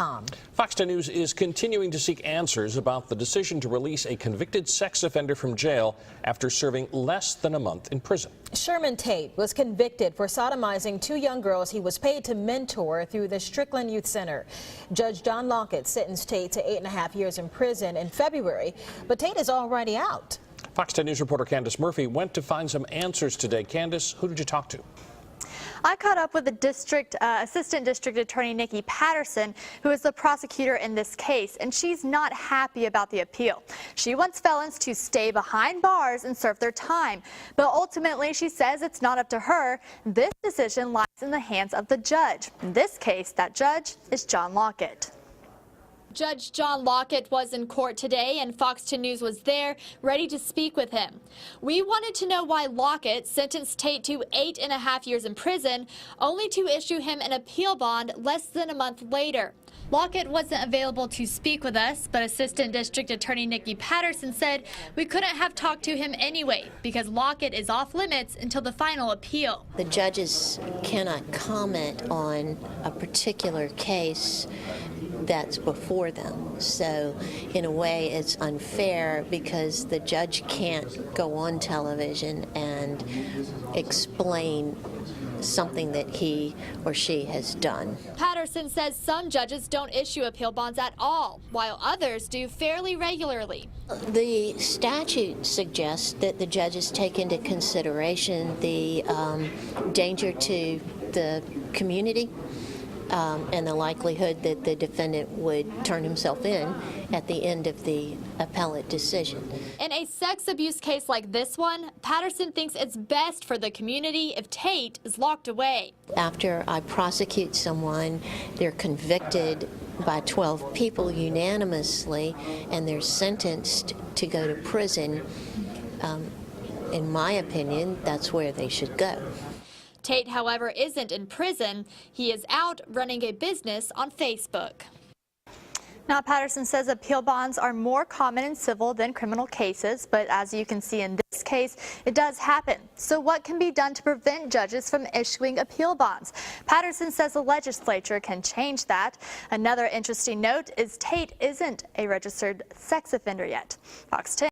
FoxNews.com. Fox 10 News is continuing to seek answers about the decision to release a convicted sex offender from jail after serving less than a month in prison. Sherman Tate was convicted for sodomizing two young girls he was paid to mentor through the Strickland Youth Center. Judge John Lockett sentenced Tate to 8.5 years in prison in February, but Tate is already out. Fox 10 News reporter Candace Murphy went to find some answers today. Candace, who did you talk to? I caught up with the Assistant District Attorney Nikki Patterson, who is the prosecutor in this case, and she's not happy about the appeal. She wants felons to stay behind bars and serve their time, but ultimately she says it's not up to her. This decision lies in the hands of the judge. In this case, that judge is John Lockett. Judge John Lockett was in court today, and Fox 10 News was there, ready to speak with him. We wanted to know why Lockett sentenced Tate to 8.5 years in prison, only to issue him an appeal bond less than a month later. Lockett wasn't available to speak with us, but Assistant District Attorney Nikki Patterson said we couldn't have talked to him anyway because Lockett is off limits until the final appeal. The judges cannot comment on a particular case that's before them. So in a way it's unfair because the judge can't go on television and explain something that he or she has done. Patterson says some judges don't issue appeal bonds at all, while others do fairly regularly. The statute suggests that the judges take into consideration the danger to the community and the likelihood that the defendant would turn himself in at the end of the appellate decision. In a sex abuse case like this one, Patterson thinks it's best for the community if Tate is locked away. After I prosecute someone, they're convicted by 12 people unanimously, and they're sentenced to go to prison. In my opinion, that's where they should go. Tate, however, isn't in prison. He is out running a business on Facebook. Now, Patterson says appeal bonds are more common in civil than criminal cases, but as you can see in this case, it does happen. So what can be done to prevent judges from issuing appeal bonds? Patterson says the legislature can change that. Another interesting note is Tate isn't a registered sex offender yet. Fox 10.